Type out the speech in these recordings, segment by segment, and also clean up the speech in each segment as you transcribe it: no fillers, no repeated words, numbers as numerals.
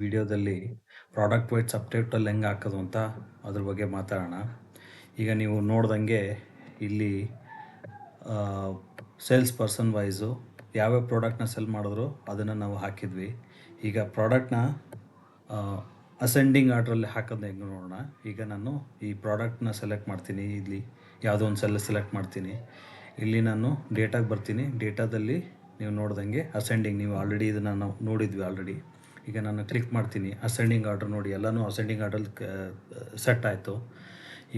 ವಿಡಿಯೋದಲ್ಲಿ product wise subtitle ಹೆಂಗೆ ಹಾಕೋದು ಅಂತ ಅದ್ರ ಬಗ್ಗೆ ಮಾತಾಡೋಣ. ಈಗ ನೀವು ನೋಡ್ದಂಗೆ ಇಲ್ಲಿ ಸೇಲ್ಸ್ ಪರ್ಸನ್ ವೈಸು ಯಾವ್ಯಾವ ಪ್ರಾಡಕ್ಟ್ನ ಸೆಲ್ ಮಾಡಿದ್ರು ಅದನ್ನು ನಾವು ಹಾಕಿದ್ವಿ. ಈಗ ಪ್ರಾಡಕ್ಟ್ನ ಅಸೆಂಡಿಂಗ್ ಆರ್ಡ್ರಲ್ಲಿ ಹಾಕೋದು ಹೆಂಗೆ ನೋಡೋಣ. ಈಗ ನಾನು ಈ ಪ್ರಾಡಕ್ಟ್ನ ಸೆಲೆಕ್ಟ್ ಮಾಡ್ತೀನಿ. ಇಲ್ಲಿ ಯಾವುದೋ ಒಂದು ಸೆಲೆಕ್ಟ್ ಮಾಡ್ತೀನಿ. ಇಲ್ಲಿ ನಾನು ಡೇಟಾಗೆ ಬರ್ತೀನಿ. ಡೇಟಾದಲ್ಲಿ ನೀವು ನೋಡ್ದಂಗೆ ಅಸೆಂಡಿಂಗ್, ನೀವು ಆಲ್ರೆಡಿ ಇದನ್ನು ನಾವು ನೋಡಿದ್ವಿ ಆಲ್ರೆಡಿ. ಈಗ ನಾನು ಕ್ಲಿಕ್ ಮಾಡ್ತೀನಿ. ಅಸೆಂಡಿಂಗ್ ಆರ್ಡ್ರ್ ನೋಡಿ, ಎಲ್ಲನೂ ಅಸೆಂಡಿಂಗ್ ಆರ್ಡ್ರಲ್ಲಿ ಸೆಟ್ ಆಯಿತು.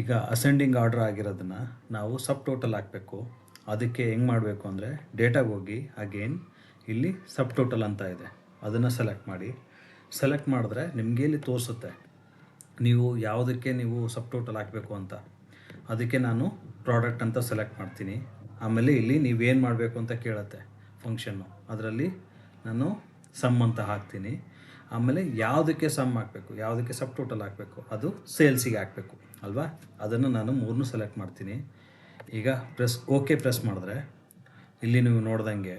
ಈಗ ಅಸೆಂಡಿಂಗ್ ಆರ್ಡ್ರ್ ಆಗಿರೋದನ್ನು ನಾವು ಸಬ್ ಟೋಟಲ್ ಹಾಕಬೇಕು. ಅದಕ್ಕೆ ಹೆಂಗೆ ಮಾಡಬೇಕು ಅಂದರೆ, ಡೇಟಾಗೆ ಹೋಗಿ ಅಗೇನ್ ಇಲ್ಲಿ ಸಬ್ ಟೋಟಲ್ ಅಂತ ಇದೆ, ಅದನ್ನು ಸೆಲೆಕ್ಟ್ ಮಾಡಿ. ಸೆಲೆಕ್ಟ್ ಮಾಡಿದ್ರೆ ನಿಮಗೆ ಇಲ್ಲಿ ತೋರಿಸುತ್ತೆ ನೀವು ಯಾವುದಕ್ಕೆ ನೀವು ಸಬ್ ಟೋಟಲ್ ಹಾಕಬೇಕು ಅಂತ. ಅದಕ್ಕೆ ನಾನು ಪ್ರಾಡಕ್ಟ್ ಅಂತ ಸೆಲೆಕ್ಟ್ ಮಾಡ್ತೀನಿ. ಆಮೇಲೆ ಇಲ್ಲಿ ನೀವೇನು ಮಾಡಬೇಕು ಅಂತ ಕೇಳುತ್ತೆ ಫಂಕ್ಷನ್ನು, ಅದರಲ್ಲಿ ನಾನು ಸಮ್ ಅಂತ ಹಾಕ್ತೀನಿ. ಆಮೇಲೆ ಯಾವುದಕ್ಕೆ ಸಮ್ ಹಾಕಬೇಕು, ಯಾವುದಕ್ಕೆ ಸಬ್ ಟೋಟಲ್ ಹಾಕಬೇಕು, ಅದು ಸೇಲ್ಸಿಗೆ ಹಾಕಬೇಕು ಅಲ್ವಾ. ಅದನ್ನು ನಾನು ಮೂರನ್ನೂ ಸೆಲೆಕ್ಟ್ ಮಾಡ್ತೀನಿ. ಈಗ ಓಕೆ ಪ್ರೆಸ್ ಮಾಡಿದ್ರೆ ಇಲ್ಲಿ ನೀವು ನೋಡ್ದಂಗೆ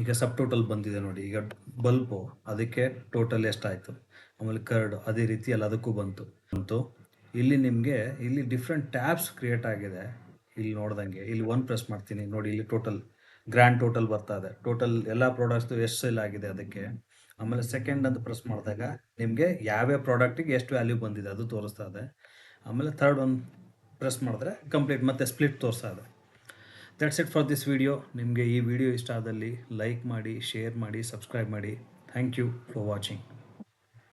ಈಗ ಸಬ್ ಟೋಟಲ್ ಬಂದಿದೆ ನೋಡಿ. ಈಗ ಬಲ್ಬು ಅದಕ್ಕೆ ಟೋಟಲ್ ಎಷ್ಟಾಯಿತು, ಆಮೇಲೆ ಕರ್ಡು ಅದೇ ರೀತಿ ಎಲ್ಲದಕ್ಕೂ ಬಂತು. ಇಲ್ಲಿ ನಿಮಗೆ ಇಲ್ಲಿ ಡಿಫ್ರೆಂಟ್ ಟ್ಯಾಬ್ಸ್ ಕ್ರಿಯೇಟ್ ಆಗಿದೆ. ಇಲ್ಲಿ ನೋಡ್ದಂಗೆ ಇಲ್ಲಿ ಪ್ರೆಸ್ ಮಾಡ್ತೀನಿ ನೋಡಿ, ಇಲ್ಲಿ ಟೋಟಲ್ ಗ್ರ್ಯಾಂಡ್ ಟೋಟಲ್ ಬರ್ತಾ ಇದೆ. ಟೋಟಲ್ ಎಲ್ಲ ಪ್ರಾಡಕ್ಟ್ಸ್ದು ಎಷ್ಟು ಸೇಲ್ ಆಗಿದೆ ಅದಕ್ಕೆ. ಆಮೇಲೆ ಸೆಕೆಂಡ್ ಅಂತ ಪ್ರೆಸ್ ಮಾಡಿದಾಗ ನಿಮಗೆ ಯಾವ್ಯಾವ ಪ್ರಾಡಕ್ಟಿಗೆ ಎಷ್ಟು ವ್ಯಾಲ್ಯೂ ಬಂದಿದೆ ಅದು ತೋರಿಸ್ತಾ ಇದೆ. ಆಮೇಲೆ ಥರ್ಡ್ ಒಂದು ಪ್ರೆಸ್ ಮಾಡಿದ್ರೆ ಕಂಪ್ಲೀಟ್ ಮತ್ತೆ ಸ್ಪ್ಲಿಟ್ ತೋರಿಸ್ತಾ ಇದೆ. That's it for this video. ನಿಮಗೆ ಈ ವಿಡಿಯೋ ಇಷ್ಟ ಆದಲ್ಲಿ ಲೈಕ್ ಮಾಡಿ, ಶೇರ್ ಮಾಡಿ, ಸಬ್ಸ್ಕ್ರೈಬ್ ಮಾಡಿ. Thank you for watching.